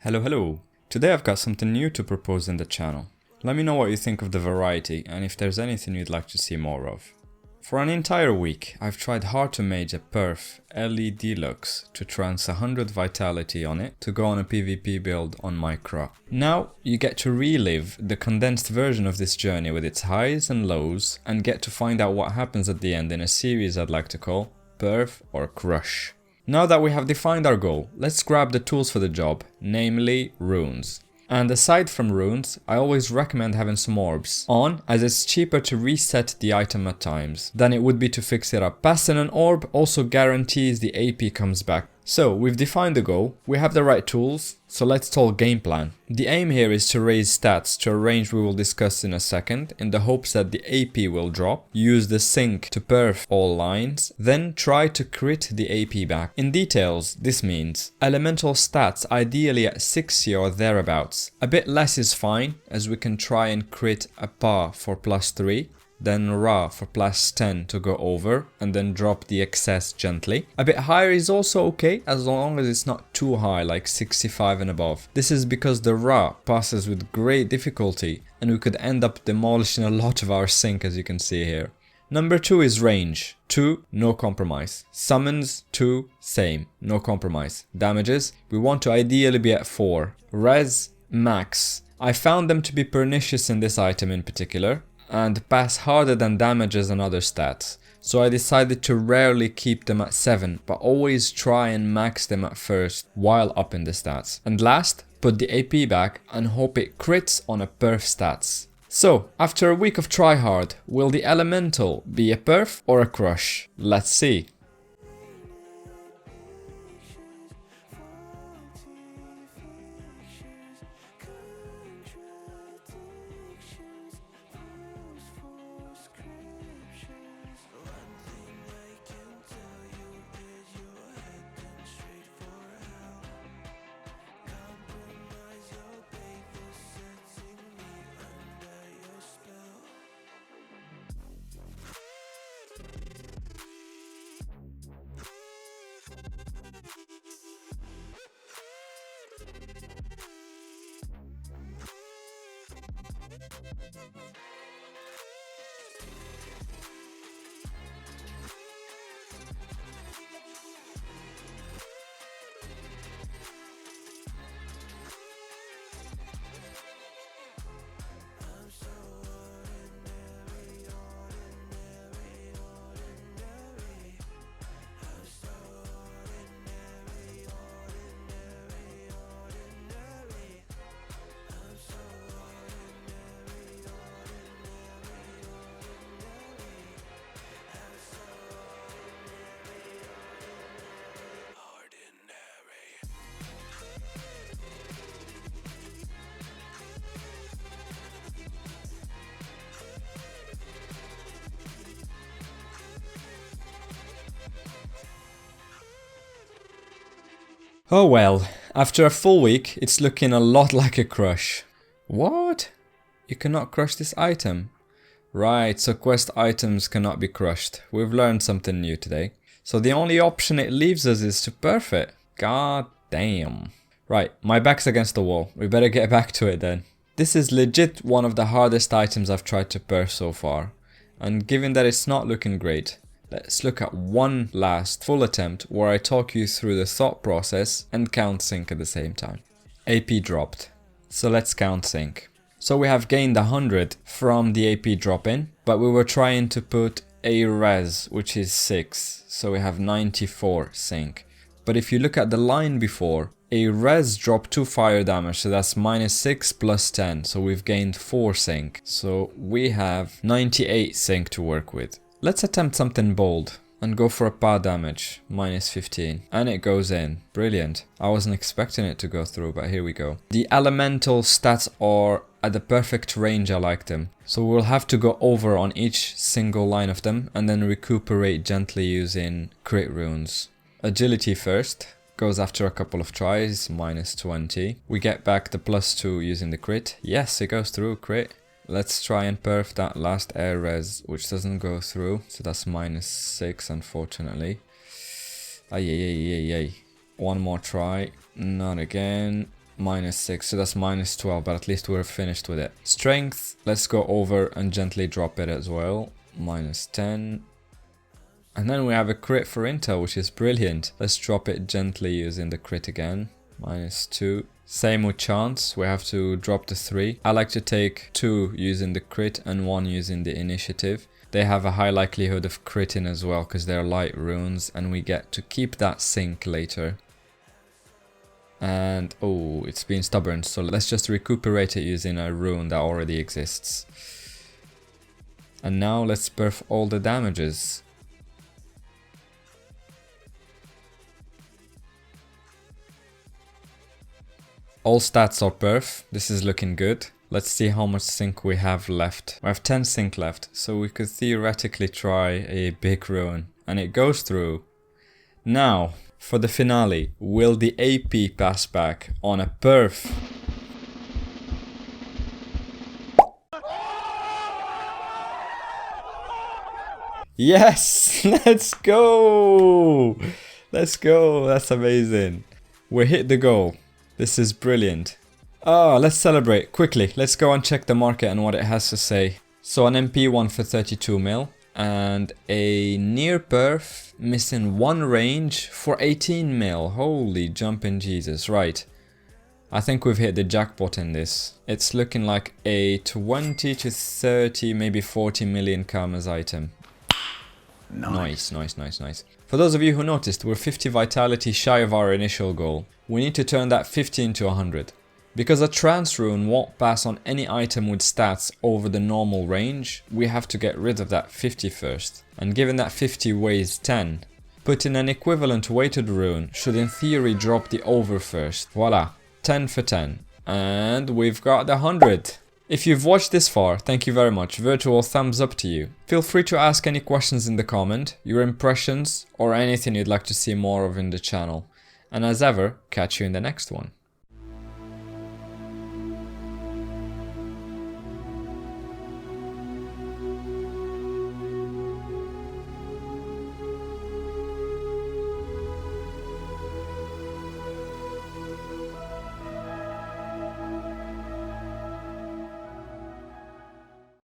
Hello. Today I've got something new to propose in the channel. Let me know what you think of the variety and if there's anything you'd like to see more of. For an entire week, I've tried hard to mage a Perf LE Deluxe to trance 100 vitality on it to go on a PvP build on my crop. Now you get to relive the condensed version of this journey with its highs and lows and get to find out what happens at the end in a series I'd like to call Perf or Crush. Now that we have defined our goal, let's grab the tools for the job, namely runes. And aside from runes, I always recommend having some orbs on, as it's cheaper to reset the item at times than it would be to fix it up. Passing an orb also guarantees the AP comes back. So we've defined the goal, we have the right tools, so let's talk game plan. The aim here is to raise stats to a range we will discuss in a second, in the hopes that the AP will drop, use the sync to perf all lines, then try to crit the AP back. In details, this means elemental stats ideally at 60 or thereabouts. A bit less is fine, as we can try and crit a Pa for +3. Then Ra for +10 to go over, and then drop the excess gently. A bit higher is also okay, as long as it's not too high, like 65 and above. This is because the Ra passes with great difficulty, and we could end up demolishing a lot of our sync, as you can see here. Number 2 is range. 2, no compromise. Summons, 2, same, no compromise. Damages, we want to ideally be at 4. Res, max. I found them to be pernicious in this item in particular, and pass harder than damages and other stats, so I decided to rarely keep them at 7, but always try and max them at first while upping the stats. And last, put the AP back and hope it crits on a perf stats. So, after a week of tryhard, will the elemental be a perf or a crush? Let's see. Oh well, after a full week, it's looking a lot like a crush. What? You cannot crush this item? Right, so quest items cannot be crushed. We've learned something new today. So the only option it leaves us is to perf it. God damn. Right, my back's against the wall. We better get back to it then. This is legit one of the hardest items I've tried to perf so far. And given that it's not looking great, let's look at one last full attempt where I talk you through the thought process and count sync at the same time. AP dropped. So let's count sync. So we have gained 100 from the AP drop in, but we were trying to put a res, which is 6. So we have 94 sync. But if you look at the line before, a res dropped 2 fire damage, so that's -6 plus 10. So we've gained 4 sync. So we have 98 sync to work with. Let's attempt something bold and go for a Pa damage, -15. And it goes in. Brilliant. I wasn't expecting it to go through, but here we go. The elemental stats are at the perfect range I like them. So we'll have to go over on each single line of them and then recuperate gently using crit runes. Agility first. Goes after a couple of tries, -20. We get back the +2 using the crit. Yes, it goes through, crit. Let's try and perf that last air res, which doesn't go through. So that's -6, unfortunately. Ay. One more try. Not again. -6, so that's -12, but at least we're finished with it. Strength, let's go over and gently drop it as well. -10. And then we have a crit for intel, which is brilliant. Let's drop it gently using the crit again. -2. Same with chance, we have to drop the 3. I like to take 2 using the crit and 1 using the initiative. They have a high likelihood of critting as well because they're light runes, and we get to keep that sync later. And oh, it's been stubborn, so let's just recuperate it using a rune that already exists. And now let's perf all the damages. All stats are perf, this is looking good. Let's see how much sync we have left. We have 10 sync left, so we could theoretically try a big rune. And it goes through. Now, for the finale, will the AP pass back on a perf? Yes! Let's go! Let's go, that's amazing. We hit the goal. This is brilliant. Let's celebrate quickly. Let's go and check the market and what it has to say. So an MP one for 32 mil and a near perf missing 1 range for 18 mil. Holy jumping Jesus, right. I think we've hit the jackpot in this. It's looking like a 20 to 30, maybe 40 million karmas item. Nice. Nice. For those of you who noticed, we're 50 vitality shy of our initial goal. We need to turn that 50 into 100. Because a trance rune won't pass on any item with stats over the normal range, we have to get rid of that 50 first. And given that 50 weighs 10, putting an equivalent weighted rune should in theory drop the over first. Voila, 10 for 10. And we've got the 100. If you've watched this far, thank you very much. Virtual thumbs up to you. Feel free to ask any questions in the comment, your impressions, or anything you'd like to see more of in the channel. And as ever, catch you in the next one.